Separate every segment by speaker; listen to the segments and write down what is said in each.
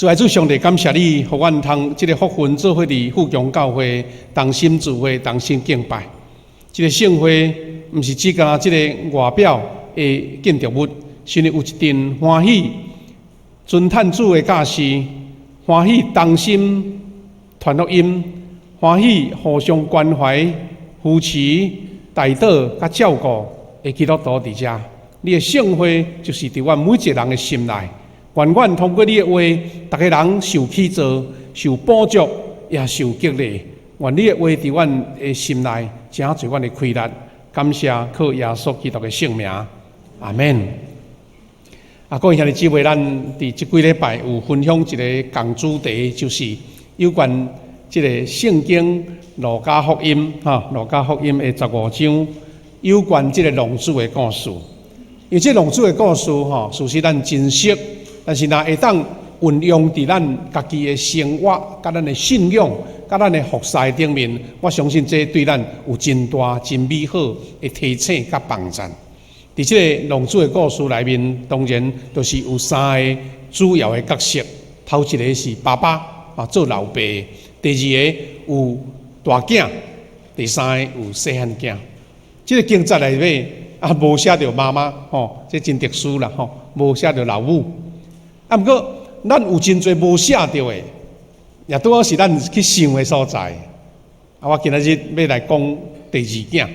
Speaker 1: 主爱主上帝，感谢你，互阮通即个福分做伙伫富强教会同心聚会、同心敬拜。即个盛会，毋是只干即个外表的建筑物，是有一阵欢喜尊叹主的教示，欢喜同心传福音，欢喜互相关怀、扶持、带导、甲照顾的基督徒伫遮。你的盛会就是伫阮每一个人的心内。愿阮通过你的话，逐个人受启造、受补足，也受激励。愿你的话伫阮的心内，成做阮的开力。感谢靠耶稣基督的圣名，阿门。各位兄弟姊妹，咱伫即几礼拜有分享一个共主题，就是有关即个圣经路加福音路加福音的15章，有关即个浪子的故事。因为即浪子的故事事实咱真实。但是，若会当运用伫咱家己的生活、甲咱的信仰、甲咱的服侍顶面，我相信这对咱有真大、真美好的提醒甲帮助。伫即个浪子的故事内面，当然就是有3个主要的角色。头一个是爸爸做老爸；第二个有大囝；第三个有细汉囝。即个经节内面无写着妈妈这真特殊啦无写着老母。毋过，咱有真侪无写着的，也拄好是咱去想的所在。我今仔日要来讲第二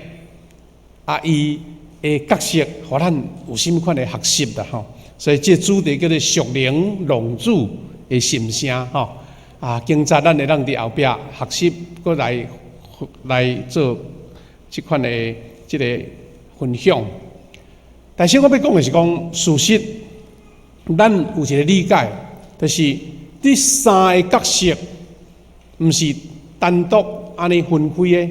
Speaker 1: 囝，伊的角色，互咱有甚物款的学习啦所以这主题叫做属灵浪子的心声经早咱会当伫后壁学习，搁来做即款的即个分享。但是我要讲的是讲事实。咱有一个理解，就是这3个角色，毋是单独安尼分开的，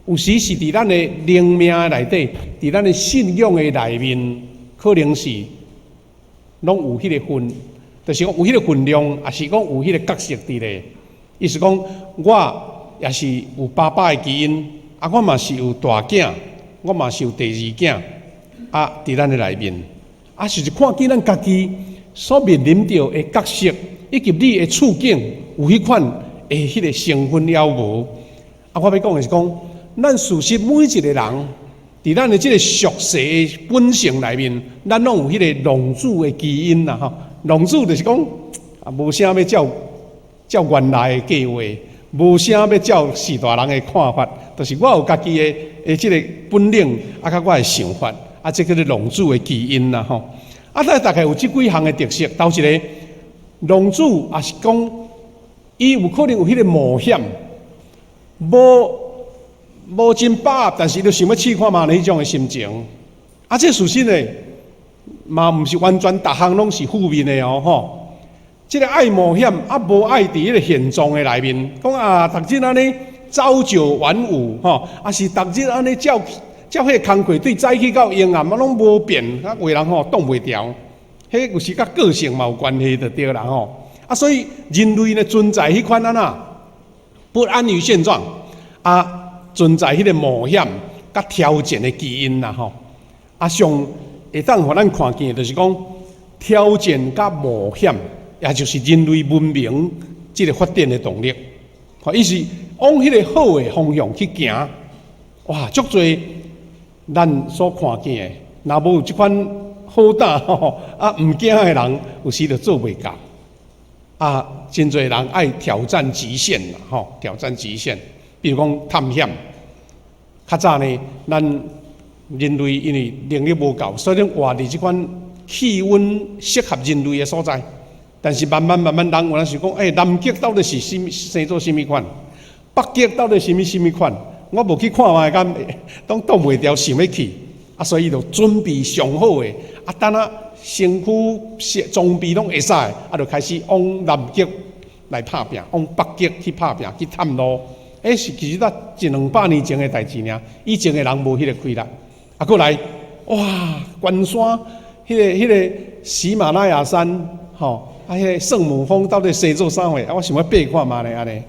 Speaker 1: 有时是伫咱的灵命内底，伫咱的信仰的内面，可能是拢有迄个分，就是讲有迄个分量，也是讲有迄个角色伫咧。意思讲，我也是有爸爸的基因，我嘛是有大囝，我嘛是有第二囝，伫咱的内面。就是看见咱家己所面临到的角色，以及你的处境有迄款的迄个成分了无？我要讲的是讲，咱事实每一个人，伫咱的这个属世的本性内面，咱拢有迄个浪子的基因啦浪子就是讲无啥要照原来的计划，无啥要照世大人的看法，就是我有家己的这个本领，甲我的想法。这叫做浪子的基因啦咱大概有这几项的特色。头一个浪子也是讲，伊有可能有迄个冒险，无真把握，但是就想要试看嘛迄种的心情。这事实呢，嘛毋是完全逐项拢是负面的这个爱冒险无爱伫迄个现状的内面，讲逐日安尼朝九晚五是逐日安尼照迄个工课对早起到阴暗拢无变，为人挡袂掉。迄有时甲个性嘛有关系的对啦所以人类呢存在迄款不安于现状存在迄个冒险甲挑战的基因啦上会当互咱看见，就是讲挑战甲冒险，也就是人类文明即个发展的动力。伊是往迄个好的方向去行，足侪。咱所看见的，若无有即款好胆毋惊的人，有时就做袂到真侪人爱挑战极限啦挑战极限。比如讲探险，较早呢，咱人类因为能力无够，所以活伫即款气温适合人类的所在。但是慢慢，人有人想讲，南极到底是生做甚物款？北极到底是甚物款？我无去看嘛，敢挡袂掉，想要去所以就准备上好的等身躯装备拢会使就开始往南极来拍拼，往北极去拍拼去探路。是其实100-200年前的代志尔，以前的人无迄个开力。过来关山迄个喜马拉雅山迄个圣母峰到底生做啥货？我想要爬看嘛呢安尼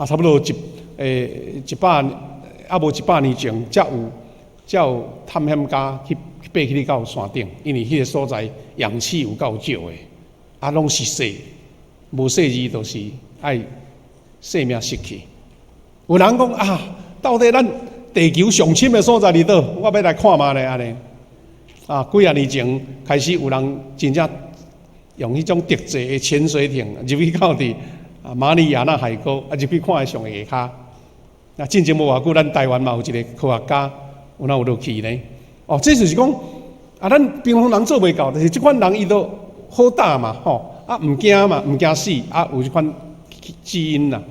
Speaker 1: 差不多100无100年前，才有探险家去爬去到山顶，因为迄个所在氧气有够少的。拢是死，无死字就是爱生命失去。有人讲啊，到底咱地球上深的所在伫倒？我要来看嘛咧安尼。几啊年前开始有人真正用迄种特制的潜水艇入去到伫马里亚纳海沟，入去看上下骹。那进前无偌久，咱台湾嘛有一个科学家，有哪有落去呢？这就是讲咱平常人做袂到，但是即款人伊都好大嘛，毋惊嘛，毋惊死，有即款基因啦。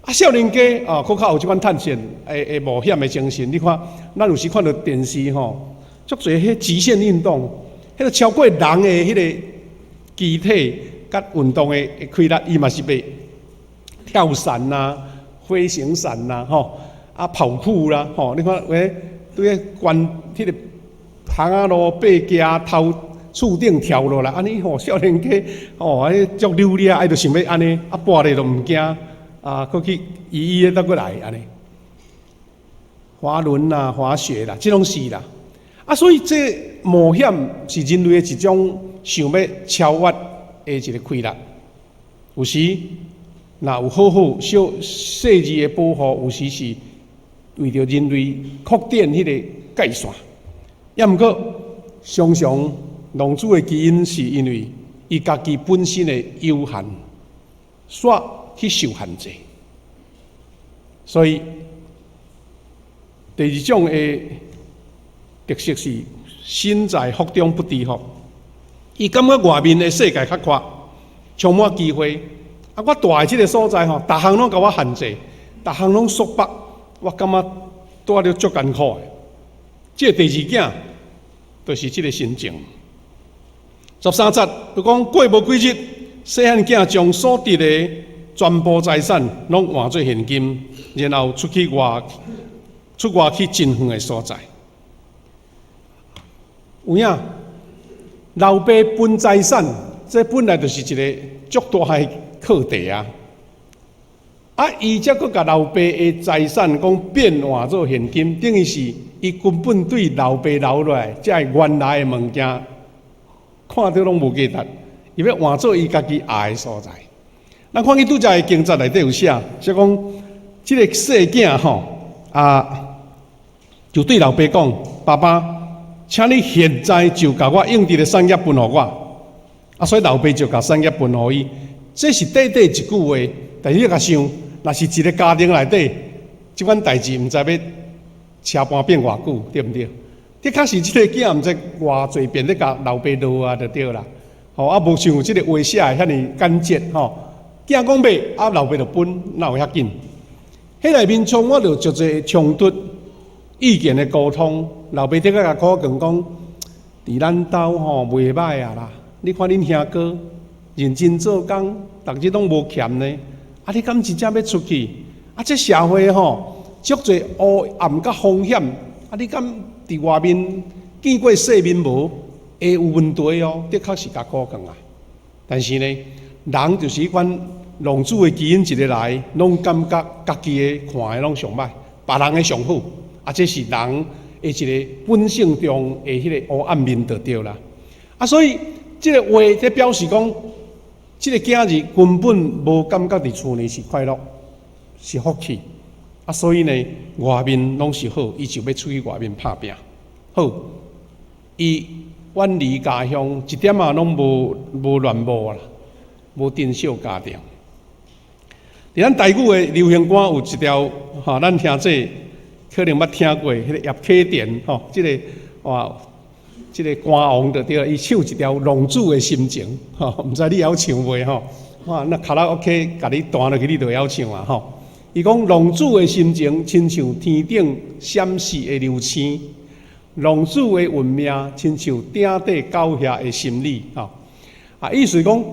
Speaker 1: 少年家佫较有即款探险诶冒险诶精神。你看，咱有时看到电视足侪迄极限运动，迄个超过人诶迄个机体甲运动诶规律，伊嘛是要跳伞啦、飞行伞啦、跑酷啦，你看对个关迄个巷仔路爬架头厝顶跳落来，安尼少年家足溜咧，伊就想要安尼，跋咧都毋惊，佫去伊倒过来安尼，滑轮啦、滑雪啦，即拢是啦。所以这冒险是人类的一种想要超越的一个规律。有时若有好好小细致的保护，有时是为着人类扩展迄个界线。也毋过，常常狼主的基因是因为伊家己本身的有限，煞去受限制。所以第二种的特色是身在福中不知福，伊感觉外面的世界较宽，充满机会。我住的即个所在逐项拢甲我限制，逐项拢束缚，我感觉住了足艰苦的。即个第二囝，就是即个心情。13节就讲过无几日，细汉囝将所得的全部财产拢换做现金，然后出外去真远的所在。有影，老爸分财产，这本来就是一个足大的课题啊！伊则佫甲老爸的财产讲变换做现金，等于是伊根本对老爸留落来这原来的物件，看到拢无价值，伊要换做伊家己爱的所在。咱看去拄则的经节内底有写，说讲即个细囝就对老爸讲：“爸爸，请你现在就甲我用伫的产业分互我。”所以老爸就甲产业分互伊。这是短短一句话，但是你甲想，若是一个家庭内底，即款代志毋知要车搬变偌久，对毋对？的确是即个囝毋知偌侪遍咧甲老爸落就对啦。无像即个话写遐尼简洁囝讲买，老爸就分，哪有遐紧？迄内面充满着足侪冲突、意见的沟通。老爸的确甲苦讲，伫咱兜袂歹啊啦。你看恁兄哥。认真做工，逐日拢无欠呢。你敢真正要出去？这社会足侪黑暗甲风险。你敢伫外面见过世面无？会有问题哦。的确是甲苦讲啊。但是呢，人就是迄款狼主的基因一个来，拢感觉家己的看的拢上歹，别人的上好。这是人的一个本性中的迄个黑暗面就对啦。所以这个话在表示讲。这个囝儿根本无感觉伫厝内是快乐，是福气，所以呢，外面拢是好，伊就要出去外面打拼。好，伊远离家乡，一点拢无乱无啦，无珍惜家庭。伫咱台语的流行歌有一条，咱听这可能捌听过，迄个叶启田，这个即个歌王就对了，伊唱一条《狼主的心情》，毋知你会晓唱袂那卡拉 OK 甲你弹落去，你就会晓唱啊伊讲狼主的心情，亲像天顶闪烁的流星；狼主的运命，亲像鼎底狗遐的心理意思讲，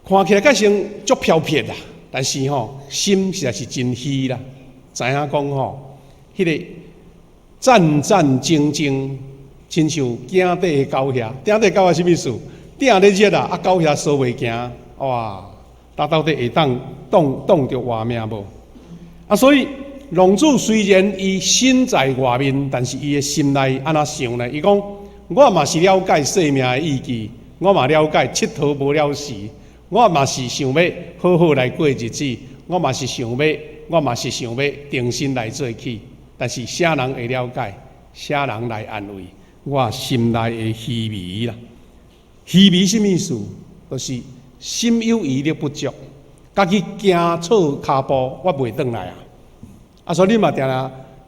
Speaker 1: 看起来较像足飘撇啦，但是心实在是真虚啦。知影讲迄个战战兢兢。亲像鼎底的狗遐，鼎底狗仔什么意思？鼎咧热狗遐烧袂行，哇！到底会挡着活命无？所以狼主虽然伊身在外面，但是伊的心内安怎想呢？伊讲：我嘛是了解生命的意义，我嘛了解佚佗无了时，我嘛是想要好好来过日子，我嘛是想要定心来做起。但是啥人会了解？啥人来安慰？我心内的虚迷啦。虚迷什么意思？就是心有余力不足，家己行错脚步，我袂转来啊！所以你嘛定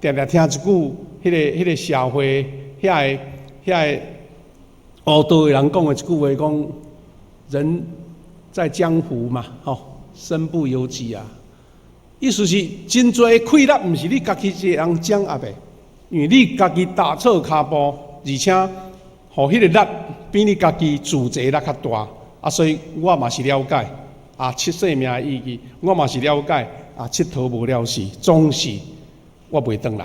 Speaker 1: 听一句，迄个社会遐个黑道的人讲的一句话，讲人在江湖嘛，身不由己啊。意思是真侪溃烂，毋是你家己一个人掌握的，因为你家己踏错脚步，而且互迄个力比你家己自责力较大啊。所以我嘛是了解啊，七生命的意义，我嘛是了解啊，佚佗无了时，总是我袂转来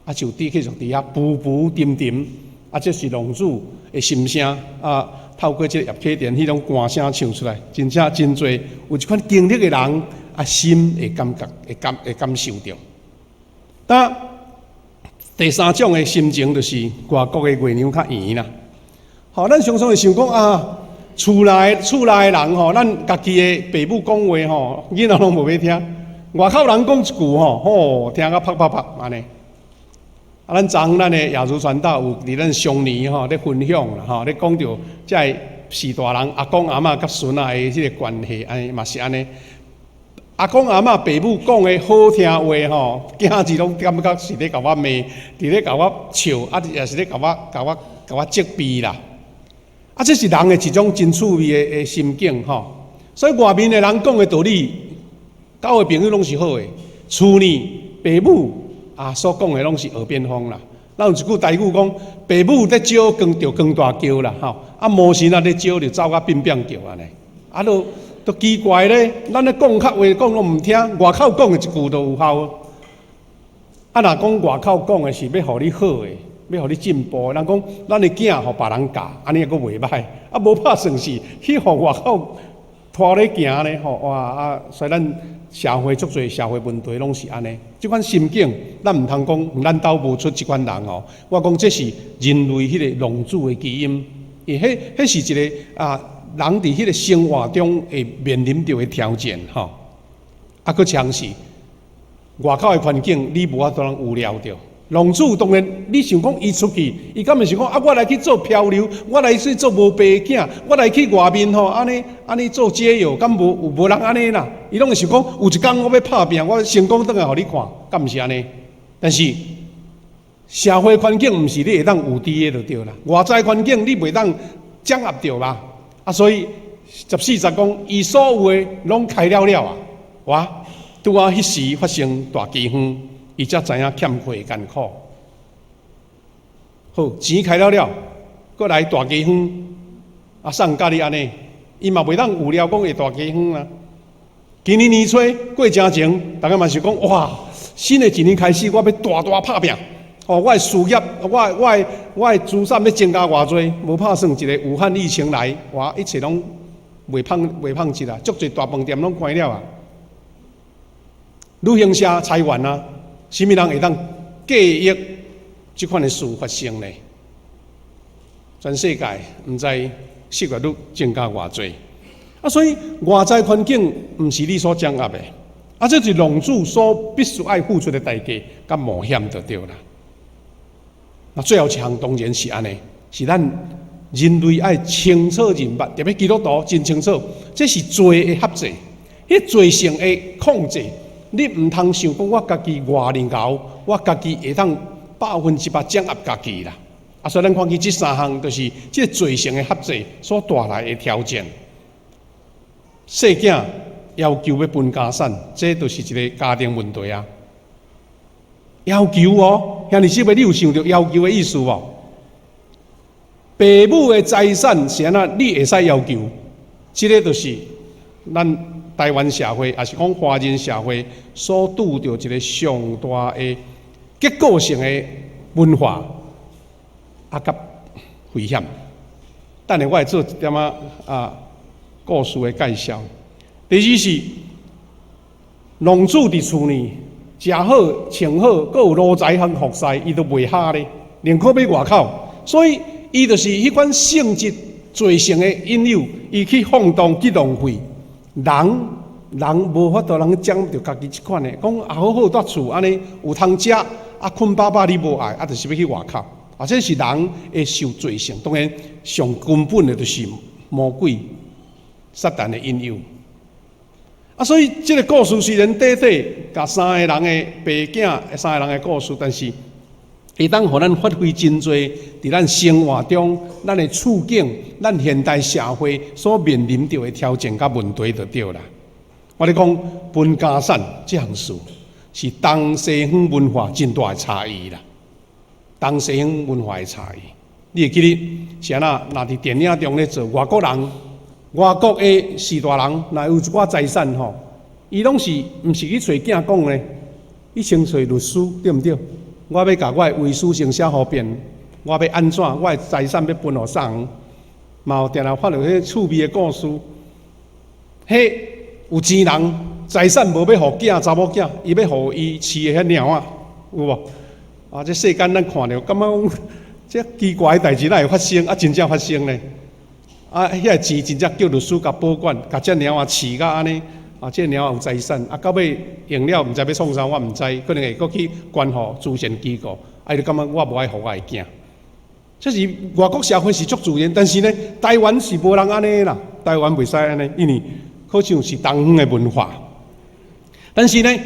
Speaker 1: 啊，就继续伫遐浮浮沉沉啊。这是龙主的心声啊，透过这个叶启田迄种歌声唱出来，真正真侪有一款经历的人。啊，心会感觉，会感受到。但第三种的心情，就是外国的月娘较圆啦。咱常常会想讲啊，厝内的人咱家己的爸母讲话囡仔拢无要听。外口人讲一句听甲啪啪啪安尼。啊，咱的亚洲传道有伫咱上年咧分享啦咧讲到这四大人阿公阿嬷甲孙仔的迄个关系，安尼嘛是安尼。阿公阿嬷爸母讲的好听话囝子拢感觉是咧甲我骂，伫咧甲我笑，也是咧甲我责备啦。这是人的一种真趣味的心境所以外面的人讲的道理，交的朋友拢是好的，厝里爸母所讲的拢是耳边风啦。咱有一句台语讲，爸母咧招光就光大叫啦魔神咧招就走变变叫安尼都奇怪咧，咱咧讲较话讲拢毋听，外口讲的一句都有效。若讲外口讲的是要互你好的，要互你进步的，人讲咱的囝互别人教，安尼也阁袂歹。无拍算是去互外口拖咧行咧所以咱社会足侪社会问题拢是安尼。即款心境，咱毋通讲咱斗无出即款人我讲这是人类迄个龙子的基因，因为迄是一个人伫迄个生活中会面临到的挑战佫强是外口的环境，你无法度通有聊着。龙子当然，你想讲伊出去，伊敢毋是讲我来去做漂流，我来去做无爸囝，我来去外面安尼做街友，敢无人安尼啦？伊拢会想讲，有一天我要拍拼，我成功倒来互你看，敢毋是安尼？但是社会环境毋是你会当有伫的就对啦，外在环境你袂当掌握着啦。所以14讲，伊所有的拢开了拄迄时发生大饥荒，伊才知影欠亏艰苦。好，钱开了，搁来大饥荒，送家己安尼，伊嘛袂当有了讲会大饥荒啊。今年年初过正前，大家嘛是讲新的一年开始，我要大拍拼。我的事业，我的资产要增加偌济，无拍算一个武汉疫情来，一切拢袂胖起啦，足侪大饭店拢关了旅行社裁员什么人会当介意即款的事发生呢？全世界毋知失业率增加偌济所以外在环境毋是你所掌握的这是龙子所必须爱付出的代价甲冒险就对啦。最后一项当然是安尼，是咱人类爱清楚认捌，特别基督徒真清楚，这是罪的辖制，迄罪性的控制，你毋通想讲我家己外能够，我家己会当100%掌握家己啦。所以咱看起这三项，就是这罪性的辖制所带来的挑战。细囝要求要分家产，这就是一个家庭问题要求兄弟姊妹，你有想到要求的意思无？爸母的财产是安怎，你会使要求？这个就是咱台湾社会，也是讲华人社会所拄到一个上大的结构性的文化甲危险。等下我会做一点故事的介绍。第二是农主伫厝呢。食好、穿好，阁有路财和服饰，伊都袂下咧，宁可要外口。所以，伊就是迄款性质罪性的引诱，伊去放荡去浪费。人无法度，人讲着家己即款的，讲好好住厝安尼有通食，困饱饱你无爱，就是要去外口，这是人会受罪性。当然，上根本的就是魔鬼、撒旦的引诱。所以这个故事虽然短短甲三个人的爸囝、三个人的故事，但是会当互咱发挥真多伫咱生活中、咱的处境、咱现代社会所面临着的挑战甲问题就对啦。我咧讲分家产这项事，是东西方文化真大的差异啦。东西方文化的差异，你会记得是安那？若伫电影中咧做外国人、外国的士大人，若有一寡财产吼，伊拢是毋是去找囝讲咧？伊先找律师，对毋对？我要甲我的遗书先写好便，我要安怎？我的财产要分互啥人？嘛有定定发着迄趣味的故事，迄有钱人财产无要互囝查某囝，伊要互伊饲的遐猫仔，有无？这世间咱看着，感觉讲这奇怪的代志哪会发生？真正发生呢？遐个钱真正叫律师甲保管，甲这猫仔饲甲安尼，这猫仔有财产，到尾用了毋知要创啥，我毋知，可能会搁去关乎慈善机构，就感觉我无爱互我的囝。这是外国社会是足自然，但是呢，台湾是无人安尼啦，台湾袂使安尼，因为好像是东方的文化。但是呢，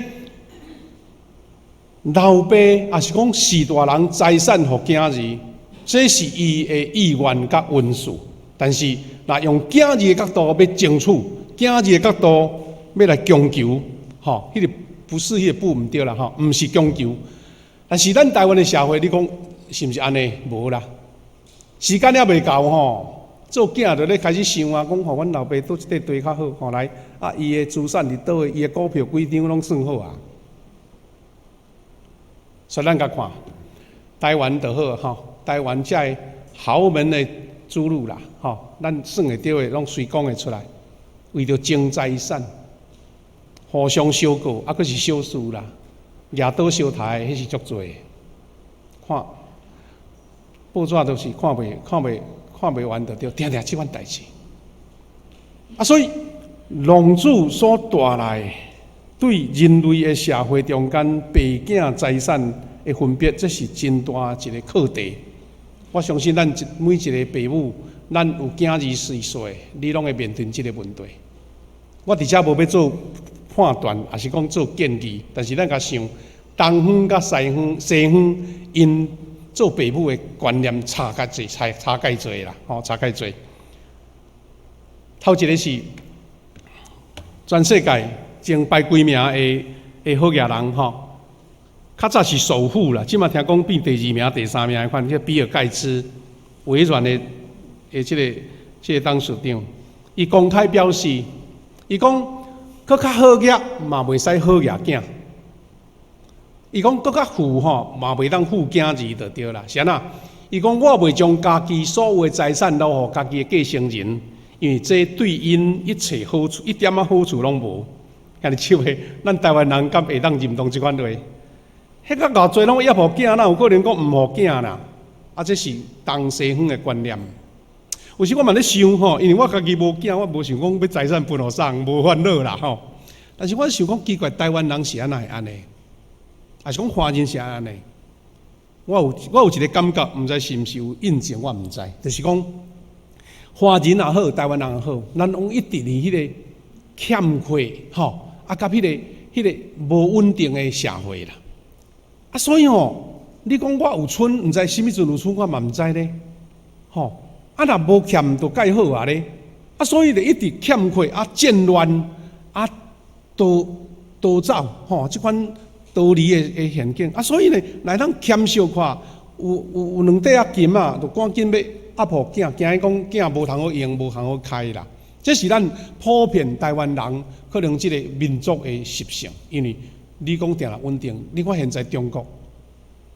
Speaker 1: 老爸也是讲士大人财产互囝儿，这是伊的意愿甲温数。但是，若用囝儿的角度要争取，囝儿的角度要来强求，迄个不是迄个不毋对啦，毋是强求。但是咱台湾的社会，你讲是毋是安尼？无啦，时间还未到做囝就咧开始想讲阮老爸倒一块地较好，来伊的资产伫倒位，伊的股票几张拢算好啊。所以咱甲看台湾就好台湾这豪门的子女啦，咱算会到的拢随讲会出来，为着争财产，互相相告，佫是小事啦，举刀相抬，迄是足多的。看报纸都是看袂完，就对，定定即款代志。所以浪子所带来对人类的社会中间爸囝财产的分别，这是真大一个课题。我相信咱每一个父母，咱有囝儿岁岁，你拢会面对这个问题。我伫遮无要做判断，也是讲做建议，但是咱甲想，东方甲西方因做父母的观念差介侪，差介侪啦，差介侪。头一个是全世界前排几名的好野人较早是首富啦，即马听讲变第2名、第3名，看这比尔盖茨，微软的这个董事长，伊公开表示，伊讲佫较好业嘛袂使好业囝。伊讲佫较富嘛袂当富囝儿就对啦，是安那？伊讲我袂将家己所有的财产留互家己的继承人，因为这对因一切好处一点好处拢无。安尼笑的，咱台湾人敢会当认同即款话？迄个偌济拢要互囝，哪有可能讲毋互囝啦？这是东西方的观念。有时我嘛咧想因为我家己无囝，我无想讲要财产分互啥人，无烦恼啦但是我想讲奇怪，台湾人是安那会安尼？还是讲华人是安尼？我有一个感觉，毋知是毋是有印证，我毋知。就是讲华人也好，台湾人也好，咱拢一直伫迄个欠缺甲迄个无稳定的社会啦。所以你讲我有村，毋知什么阵有村，我嘛毋知咧。若无欠就介好啊咧。所以就一直欠缺战乱逃走即款道理的陷阱。所以呢，来咱欠小看有2块金就赶紧要压互囝，惊伊讲囝无通好用，无通好开啦。这是咱普遍台湾人可能即个民族的习性，因为你讲定了稳定，你看现在中国，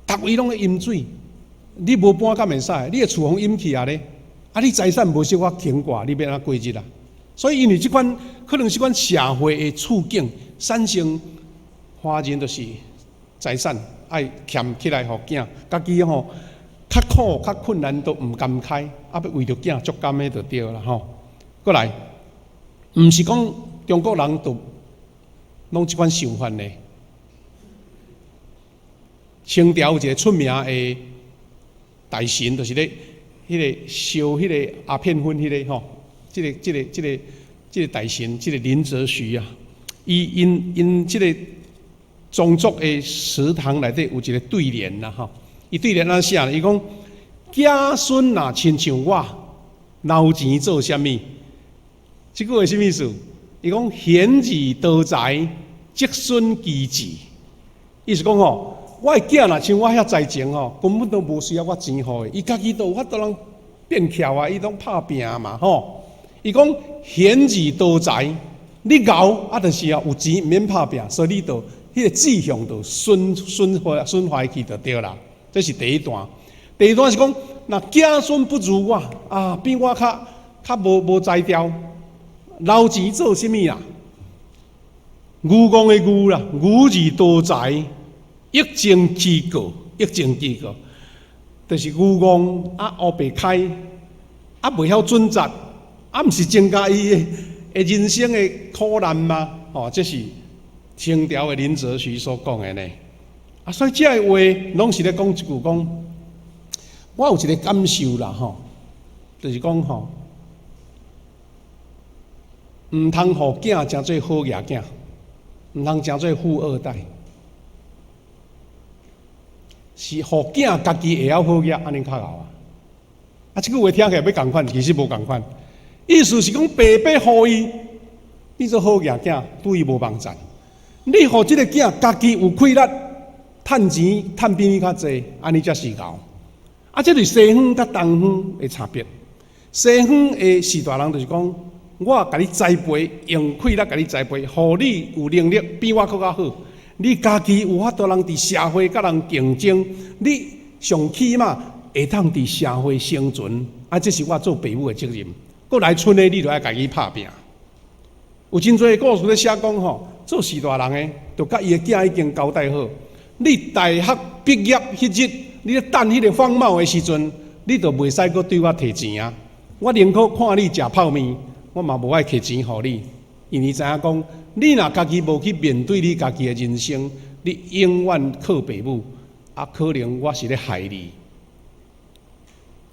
Speaker 1: 逐位拢咧饮水，你无搬敢会使？你的厝房淹去啊咧，你财产无小可牵挂，你要安怎过日啊？所以因为即款可能是款社会的处境，产生华人就是财产爱欠起来互囝，家己较苦较困难都毋甘开，啊，要为着囝足甘的就对啦吼。过来，毋是讲中国人都拢即款想法呢。清朝有一个出名的大神，就是咧迄个烧迄个鸦片粉迄个吼，这个大神，这个林则徐啊，因这个宗族的祠堂内底有一个对联啦吼，伊对联安写咧？伊讲子孙若亲像我，捞钱做啥物？这句话什么意思？伊讲贤义多财，积孙积志，意思讲吼。我的囝若像我遐才情吼，根本都无需要我钱互伊，伊家己都有法度通变巧啊，伊拢拍拼嘛吼。伊讲贤义多财，你敖啊，就是有钱免拍拼，所以你就迄个志向就顺怀去就对啦。这是第一段。第二段是讲，若子孙不如我啊，比我较无才调，捞钱做啥物啦？愚公的愚啦，愚字多财。一经之过，就是愚公啊，黑白开啊，袂晓准则啊，毋是增加伊的人生的苦难吗？哦，这是清朝的林则徐所讲的呢。啊，所以这个话拢是咧讲一句讲，我有一个感受啦，吼，就是讲吼，毋通互囝诚做好野囝，毋通诚做富二代。是互囝家己会晓好业，安尼较好啊！啊，即句话听起来要共款，其实无共款。意思是讲，爸爸互伊，你做好业囝，对伊无帮助。你互即个囝家己有气力，趁钱趁比你较济，安尼才是够。啊，这是西方甲东方的差别。西方的士大人就是讲，我甲你栽培，用气力甲你栽培，互你有能力比我更较好。你家己有法度通伫社会甲人竞争，你上起码会当伫社会生存，啊，这是我做父母的责任。过来村的你就要家己拍拼。有真侪故事咧写讲吼，做士大人的，就甲伊的囝已经交代好，你大学毕业迄日，你咧等迄个放帽的时阵，你就袂使阁对我摕钱啊！我宁可看你食泡面，我嘛无爱摕钱互你，因为知影讲。你若家己无去面对你家己的人生，你永远靠父母，啊，可能我是咧害你。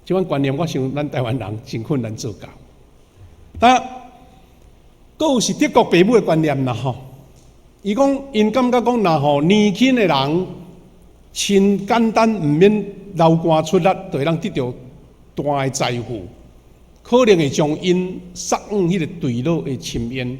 Speaker 1: 这款观念，我想咱台湾人真困难做到。但，佫有是德国父母的观念啦吼。伊讲，因感觉讲，若吼年轻的人，真简单，毋免流汗出力，就会当得到大的财富，可能会将因杀往迄个对路的深渊。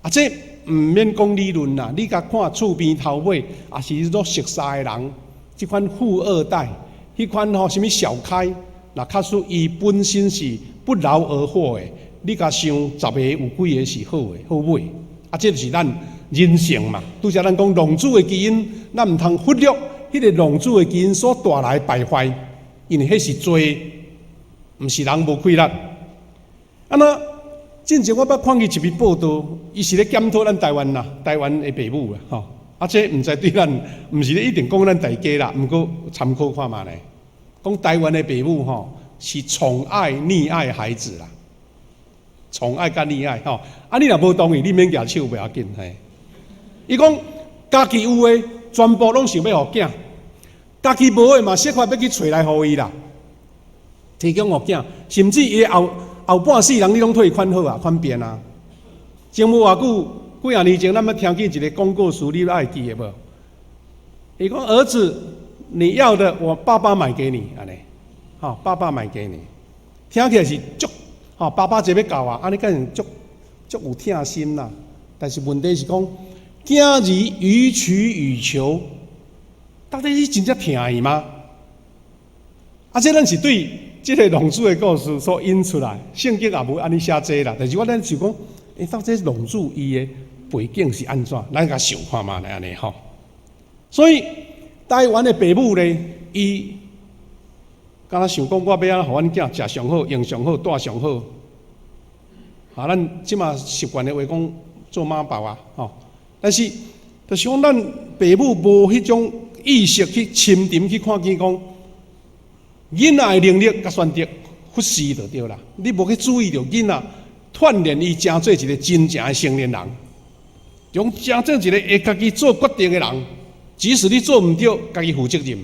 Speaker 1: 啊，这毋免讲理论啦，你甲看厝边头尾，也是做熟识的人，即款富二代，迄款吼什么小开，那假使伊本身是不劳而获的，你甲想10个有几个是好的好买？啊，这就是咱人性嘛。拄则咱讲浪子的基因，咱毋通忽略迄个浪子的基因所带来败坏，因为迄是罪，毋是人无气力。啊那。之前我捌看过一篇报道，伊是咧检讨咱台湾啦，台湾的父母啦，吼，啊，这毋知对咱，毋是咧一定讲咱大家啦，毋过参考看嘛咧。讲台湾的父母吼，是宠爱溺爱孩子啦，宠爱甲溺爱吼。啊，你若无同意，你免举手袂要紧嘿。伊讲家己有诶，全部拢想要互囝；家己无诶嘛，设法要去找来互伊啦，提供互囝，甚至伊后半世人你拢替伊款好啊，款变啊。前无偌久，几啊年前，咱捌听见一个广告词，你爱记的无？伊讲儿子，你要的我爸爸买给你，安尼，好，爸爸买给你，听起来是足，好，爸爸这要教啊，安尼敢是足有疼心啦。但是问题是讲，今日予取予求，到底是真正疼伊吗？啊，这咱是对。这个浪子的故事所引出来，圣经也无安尼写这啦。但是我咱就讲，到底浪子伊的背景是安怎？咱甲想看嘛，安尼吼。所以台湾的父母咧，伊敢若想讲，我要安互阮囝食上好、用上好、住上好。啊，咱即马习惯的话讲做妈宝啊，吼。但是，就是讲咱父母无迄种意识去深沉去看见讲。囡仔的能力甲选择忽视就对啦。你无去注意到囡仔锻炼伊，成做一个真正的成年人，从成做一个会家己做决定的人。即使你做唔对，家己负责任，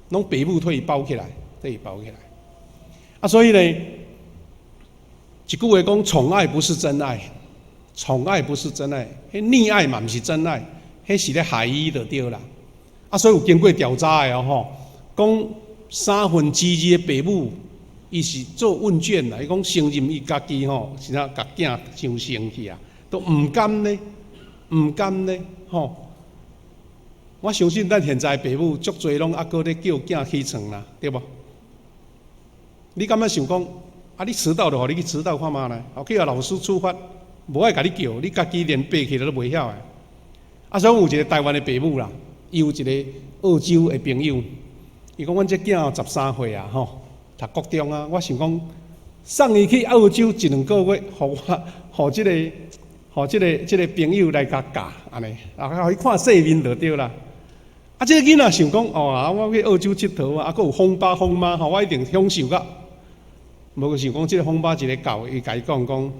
Speaker 1: 拢父母替伊包起来，替伊包起来。啊，所以呢，一句话讲，宠爱不是真爱，宠爱不是真爱，迄溺爱嘛毋是真爱，迄是咧害伊就对啦。啊，所以有经过调查的吼，讲2/3的父母，伊是做问卷啦，伊讲承认伊家己吼，是哪甲囝伤生气啊，都唔甘呢，唔甘呢，吼。我相信咱现在父母足侪拢还阁咧叫囝起床啦，对无？你敢若想讲，啊，你迟到就互你去迟到看嘛呢？后去老师处罚，无爱甲你叫，你家己连爬起来都袂晓诶。啊，所以有一个台湾的父母啦，伊有一个澳洲的朋友，伊讲阮这囝13岁啊，吼，读国中啊，我想讲送伊去澳洲1-2个月，互即个朋友来甲教安尼，啊，互伊看世面就对啦。啊，这个囡仔想讲哦，我去澳洲佚佗啊，还有风爸风妈吼，我一定享受甲。无个想讲，这个风爸一个教伊甲伊讲，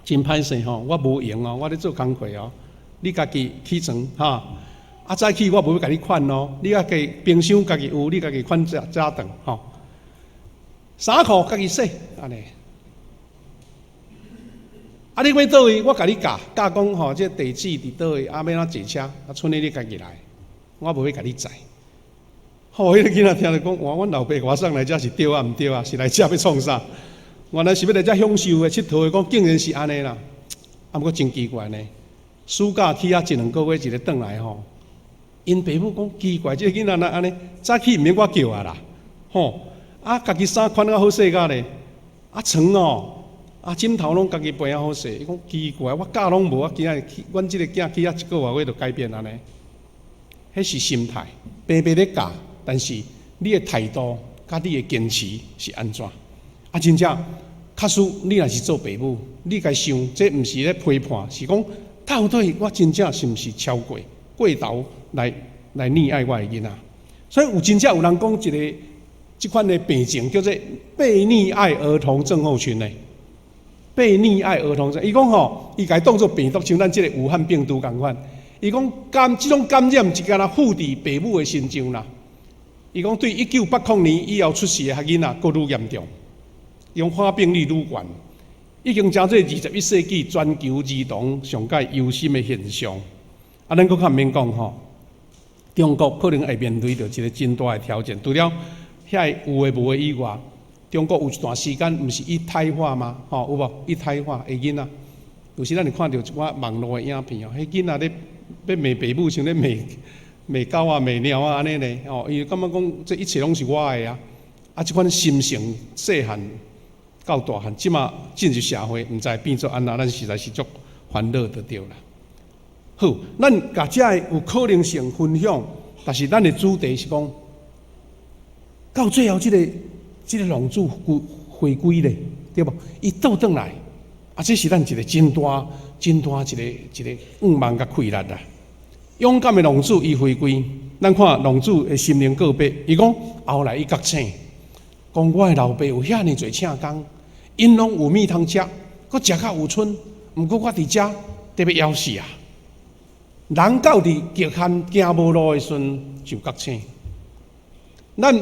Speaker 1: 真歹势吼，我无闲哦，我咧做工课哦，你家己起床哈。啊，早起我无要甲你款哦，你家己冰箱家己有，你家己款早顿吼。衫裤家己洗，安尼。啊，你要倒位，我甲你教讲吼，这地址伫倒位，啊，要哪坐车，啊，剩的你家己来。我无要甲你载，吼！迄个囡仔听着讲，哇！阮老爸我送来遮是对啊，毋对啊？是来遮要创啥？原来是要来遮享受的、佚佗的，讲竟然是安尼啦！啊，不过真奇怪呢。暑假去啊1-2个月一个转来吼，因爸母讲奇怪，这个囡仔哪安尼？早起毋免我叫啊啦，吼！啊，家己衫款啊好势个咧，啊床哦，啊枕头拢家己备啊好势。伊讲奇怪，我教拢无，今仔去，阮即个囝去啊1个多月就改变安尼。迄是心态，白白咧教，但是你的态度甲你的坚持是安怎？啊，真正，确实你若是做父母，你该想，这毋是咧批判，是讲到底我真正是毋是超过头来溺爱我的囡仔？所以有真正有人讲一个即款的病症叫做被溺爱儿童症候群呢。被溺爱儿童症，伊讲吼，伊家当作病毒，像咱即个武汉病毒共款。伊讲即种感染是干那附伫父母的身上啦。伊讲对1980年以后出世的囡仔，佫愈严重，伊讲发病率愈悬，已经成做21世纪全球儿童上界忧心的现象。啊，咱佫较毋免讲吼，中国可能会面对着一个真大的挑战。除了遐有诶无诶以外，中国有一段时间毋是一胎化吗？吼，有无一胎化的囡仔？有时咱会看到一寡网络的影片哦，迄囡仔咧。要骂爸母，像咧骂狗啊、骂猫啊安尼咧，哦，伊感觉讲这一切拢是我的啊，啊，即款心性细汉到大汉，即马进入社会，毋知变做安怎，咱实在是足烦恼就对啦。好，咱甲遮有可能性分享，但是咱的主题是讲，到最后即个龙主回归咧，对无？伊倒转来，啊，这是咱一个真大一个愿望甲气力啦！勇敢的龙主伊回归，咱看龙主的心灵告别，伊讲后来伊觉醒，讲我的老爸有遐尼侪请工，因拢有米通食，佮食较有春，毋过我伫遮特别枵死啊！人到伫极限行无路的时阵就觉醒，咱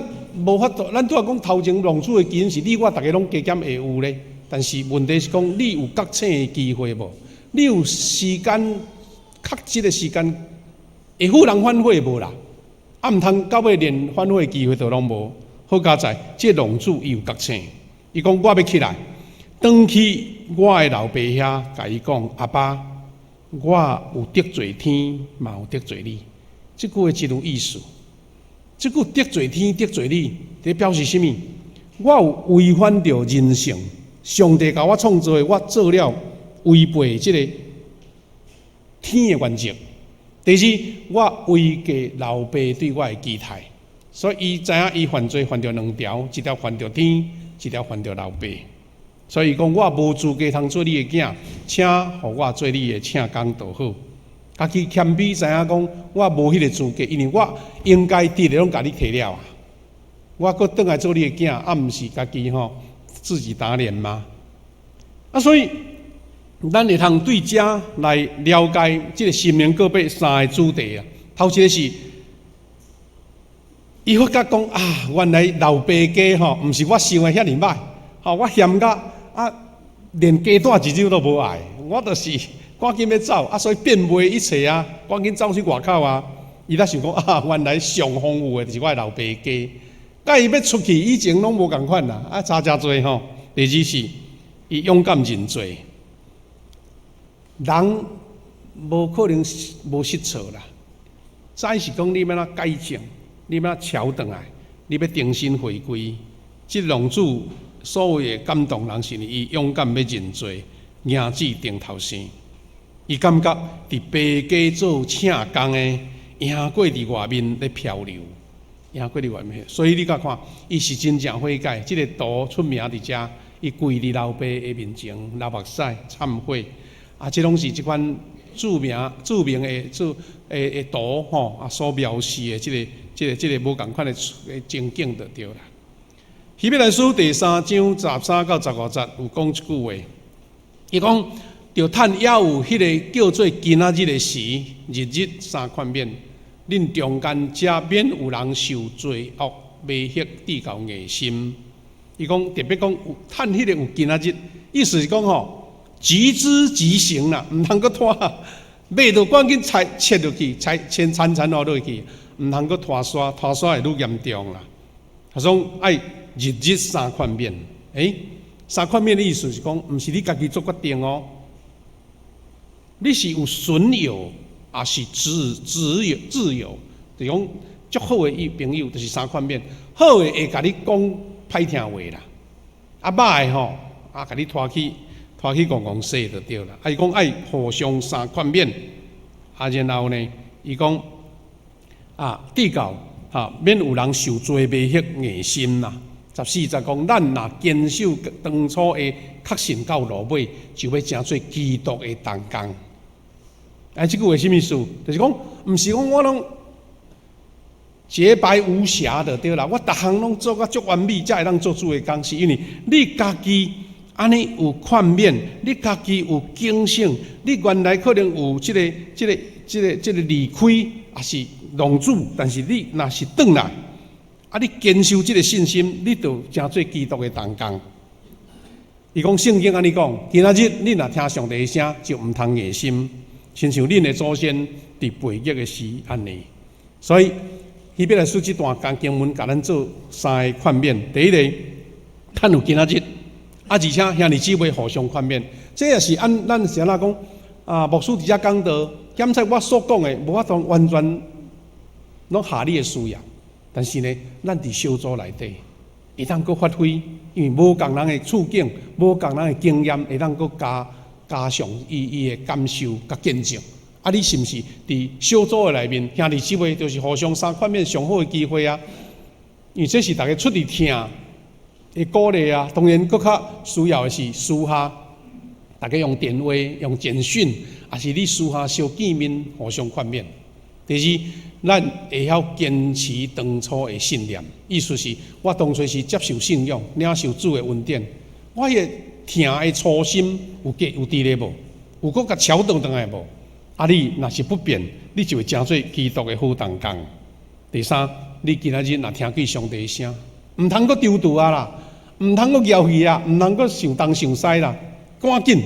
Speaker 1: 无法度，咱拄仔讲头前龙主的基因是你我大家拢加减会有咧，但是问题是讲你有觉醒的机会无？你有时间确实的时间会忽然反悔无啦？啊，毋通到尾连反悔的机会都拢无。好佳在，这龙主伊有觉醒，伊讲我要起来，转去我的老爸遐，甲伊讲阿爸，我有得罪天，嘛有得罪你。这句话真有意思。这句得罪天得罪你，这表示什么？我有违反着人性，上帝甲我创造的，我做了。违背这个天的原则。第二，我违背老爸对我的期待，所以伊知影伊犯罪犯着2条，一条犯着天，一条犯着老爸。所以讲我无资格通做你的囝，请互我做你的请工就好。家己谦卑知影讲，我无迄个资格，因为我应该得的拢甲你摕了啊。我搁倒来做你的囝，啊，毋是家己自己打脸吗？啊，所以咱会通对遮来了解即个心灵告白三个主题啊。头一个是，伊发觉讲啊，原来老爸家毋是我想的遐尼歹，我嫌甲啊，连鸡蛋一糅都无爱，我就是赶紧要走啊，所以变卖一切啊，赶紧走去外口啊。伊才想讲啊，原来上丰富的就是我的老爸家。甲伊要出去以前拢无共款啦，啊，差多吼。第二是，伊勇敢认罪，人无可能无失错啦。再是讲你要哪改正，你要哪调转来，你要重新回归。即龙主所谓的感动人是伊勇敢要认罪，赢子顶头生。伊感觉伫爸家做请工的，赢过伫外面咧漂流。赢过伫外面，所以你甲看，伊是真正悔改。即个图出名伫遮，伊跪伫老爸的面前，流目屎忏悔。啊，即拢是即款著名的图所描示的即个无共款的情景就对啦。希伯来书第3章13到15节有讲一句话，伊讲着趁还有迄个叫做今仔日的时，日日三款面。恁中间则免有人受罪恶迷惑地高硬心。伊讲特别讲趁迄个有今仔日，意思是讲即知即行啦，毋通阁拖，买到赶紧切落去，先铲落去，毋通阁拖沙会愈严重啦。他说爱日日三款面，三款面的意思是讲，毋是你家己做决定哦，你是有损友。也是自由，就讲足好的朋友，就是三款面。好的会甲你讲歹听话啦，啊歹的甲你拖去讲说就对啦。伊讲爱互相三款面，然后呢，伊讲地教免有人受罪迷惑硬心啦。14节讲，咱若坚守当初的确信到落尾，就要成做基督的同工。即句话什么意思？就是讲，毋是讲我拢洁白无瑕的对啦，我逐项拢做甲足完美，才会当做主的工，是因为你家己安尼有宽面，你家己有警醒，你原来可能有即个离开，也是浪子，但是你若是转来，你坚守即个信心，你就成做基督的同工。伊讲圣经安尼讲，今仔日你若听上帝的声，就毋通硬心。亲像恁的祖先伫背逆的时安尼，所以希伯来书这段经文，甲咱做三个款面。第一个，趁有今仔日，而且兄弟姊妹互相款面，这也是咱是安怎讲牧师伫遮讲道，检测我所讲的，无法度完全拢下你的需要，但是呢，咱伫小组内底会当阁发挥，因为无共人的处境，无共人的经验，会当阁加上伊的感受甲见证，你是毋是伫小组的内面，兄弟姊妹就是互相三款面上好的机会啊？因为这是大家出嚟听的鼓励啊。当然，更较需要的是私下大家用电话、用简讯，也是你私下小见面，互相款面。第二，咱会晓坚持当初的信念，意思是我当初是接受信仰，领受主的恩典，我也。听的初心有伫咧无？有搁甲桥倒转来无？你若是不变，你就会成做基督的好同工。第三，你今仔日若听见上帝的声，毋通搁丢度啦，毋通搁摇去啊，毋通搁想东想西啦，赶紧，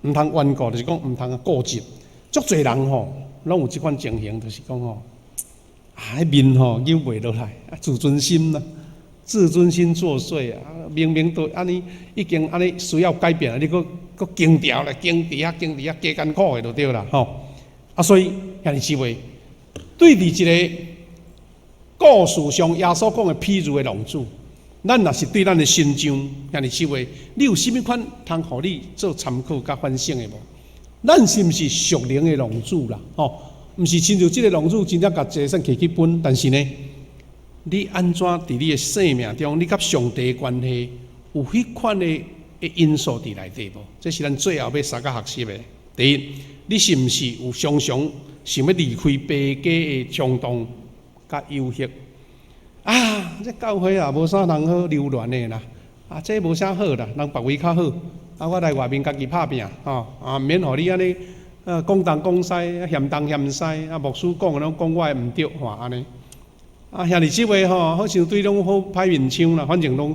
Speaker 1: 毋通顽固，就是讲毋通固执。足侪人拢有即款情形，就是讲面扭袂落来，自尊心啦。自尊心作祟啊！明明都安尼，已经安尼需要改变了，你搁经调咧，经伫遐加艰苦的就对啦，所以兄弟姊妹，对伫一个故事上耶稣讲的譬如的浪子，咱若是对咱的心上，兄弟姊妹，你有甚物款通互你做参考甲反省的无？咱是毋是属灵的浪子啦？毋是亲像即个浪子真正甲财产摕去分，但是呢？你安怎伫你的生命中，你甲上帝的关系有迄款的因素伫内底无？这是咱最后要三个学习的。第一，你是毋是有常常想要离开爸家的冲动甲诱惑？啊，这教会啊无啥人好留恋的啦，啊，这无啥好啦，人别位较好，啊，我来外面家己拍拼，吼，啊，免互你安尼，讲东讲西，嫌东嫌西，啊，牧师讲的拢讲我毋对，吼，安尼，啊，兄弟姊妹吼，好像对拢好歹面腔啦，反正拢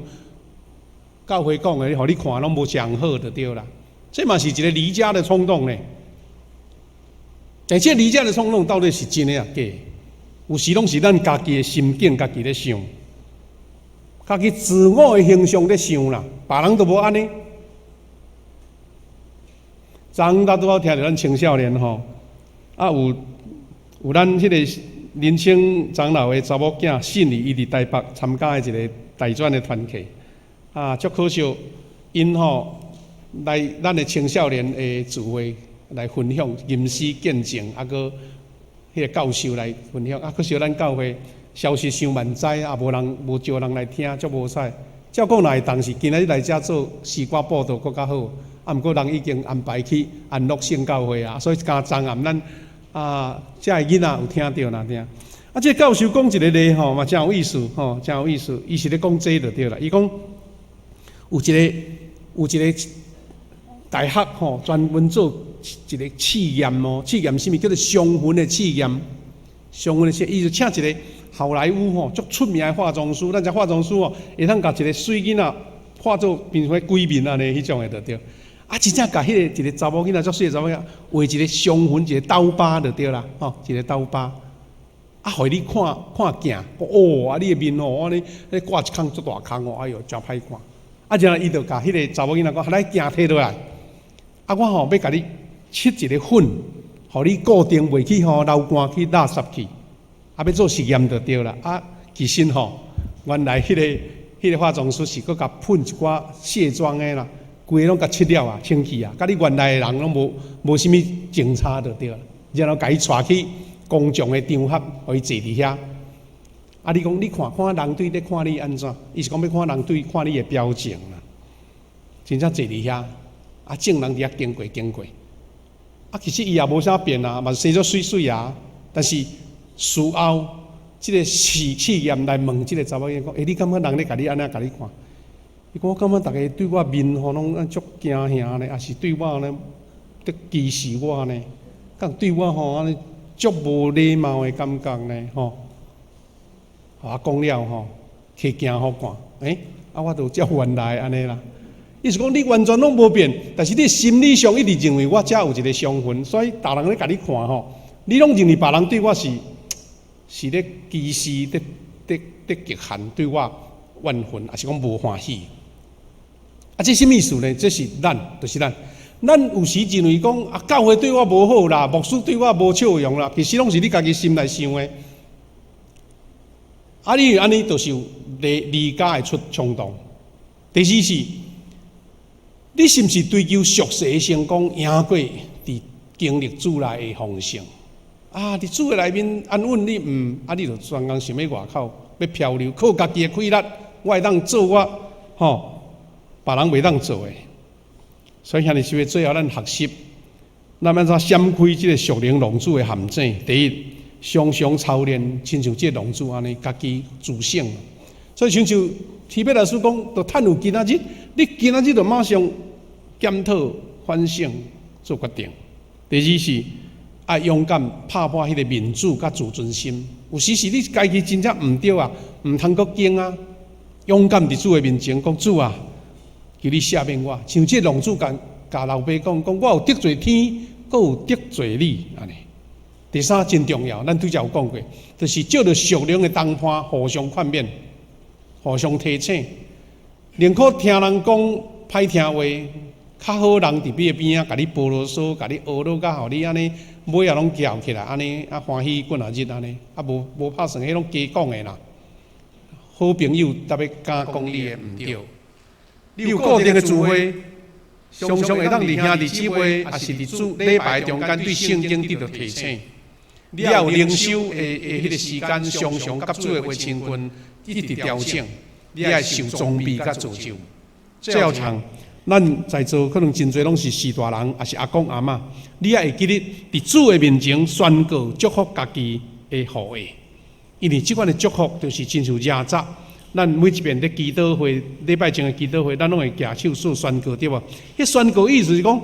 Speaker 1: 教会讲的，互你看拢无上好就对啦，这嘛是一个离家的冲动呢。但这离家的冲动到底是真的啊假的？有时拢是咱家己的心境，家己咧想，家己自我的形象咧想啦，别人都无安尼。昨咱拄好听着咱青少年吼，啊有咱迄个年轻长老的查某囝信义，伊伫台北参加的一个大专的团契，啊，足可惜，因吼来咱的青少年的聚会来分享吟诗见证，啊个。迄个教授来分享，啊，可惜咱教会消息伤万载，啊，无招人来听，足无采。照讲来，当时今仔日来遮做诗歌报道佫较好，啊，毋过人已经安排去安乐圣教会啊，所以今昨暗咱遮个囡仔有听到啦听。啊，这个教授讲一个例吼，嘛真有意思吼，真有意思。伊是咧讲这就对啦。伊讲有一个大学吼，专门做一个试验哦，试验什么叫做双魂的试验？双魂的试验，伊就请一个好莱坞吼足出名的化妆师，咱只化妆师哦，会通甲一个水囡仔化作变成鬼面安尼，迄种的就对。啊，真正甲迄个一个查某囡仔足水的查某囡仔画一个双魂，一个刀疤就对啦，吼，一个刀疤。啊，互你看镜，哦，啊，你的面哦，安尼挂一空足大空哦，哎哟，真歹看。啊，然后伊就甲迄个查某囡仔讲，来镜摕落来。啊，我吼要甲你切一个粉，互你固定袂去吼流汗去垃圾去，啊，要做实验就对啦。啊，其实吼，原来迄个化妆师是搁甲喷一寡卸妆的啦，规个拢甲切了啊，清气啊，甲你原来的人拢无啥物情差就对啦。然后甲伊带去公众的场合，互伊坐伫遐。啊，你讲你看人对咧看你安怎？伊是讲要看人对看你的表情啦，真正坐伫遐。啊，正人伫遐经过，啊，其实伊也无啥变啊，嘛生作水水啊。但是事后，即个试验来问即个查某囡讲：，你感觉人咧甲你安怎甲你看？伊讲：我感觉大家对我面吼拢足惊吓呢，也是对我呢得歧视我呢，甲对我吼安尼足无礼貌的感觉呢，吼。啊，讲了吼，摕镜互看，啊，我就照原来安尼啦。意思讲，你完全拢无变，但是你心理上一直认为我遮有一个伤痕，所以大人咧甲你看吼，你拢认为别人对我是咧歧视、咧极限，对我怨恨，还是讲无欢喜？啊，这什么意思呢？这是咱，就是咱有时认为讲啊，教会对我无好啦，牧师对我无笑容啦，其实拢是你家己心内想的。啊，你安尼就是离家会出冲动。第四是。你是毋是追求俗世的成功，赢过伫经历主内的丰盛？啊，伫主的内面安稳你毋，啊，你就专工想要外口要漂流，靠家己的气力，我会当做别人袂当做的。所以兄弟姊妹，最后咱学习，咱要怎闪开即个属灵浪子的陷阱？第一，常常操练，亲像即个浪子安尼，家己自省。所以亲像提贝老师讲，就趁有今仔日，你今仔日就马上。检讨、反省、做决定。第二是爱勇敢拍破迄个民主甲自尊心。有时是你家己真正毋对啊，毋通阁惊啊。勇敢伫主的面前讲主啊，求你赦免我。像这浪子甲老爸讲，我有得罪天，阁有得罪你安尼。第三真重要，咱拄则有讲过，就是借着属灵的同伴，互相劝勉，互相提醒，宁可听人讲歹听话。较好人伫你边仔，甲你剥啰嗦，甲你学落甲互你安尼，尾仔拢翘起来，安尼啊欢喜过日安尼，啊无拍算，迄拢假讲的啦。好朋友特别敢讲你的毋对。你有固定的聚会，常常会当伫兄弟姊妹，也是伫主礼拜中间对圣经得到提醒。你也有灵修的迄个时间，常常甲主的话亲近，一直调整。你也受装备甲造就。最后唱。咱在座可能真侪拢是士大人，也是阿公阿嬷，你也会记得伫主的面前宣告祝福家己的后裔。因为即款的祝福就是亲像夜早，咱每一遍咧祈祷会，礼拜前的祈祷会，咱拢会举手做宣告，对无？迄宣告意思是讲，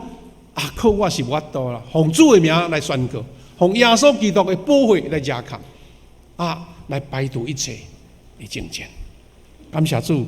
Speaker 1: 靠我是无法度啦，奉主的名来宣告，奉耶稣基督的宝血来遮抗，来摆渡一切的征战。感谢主。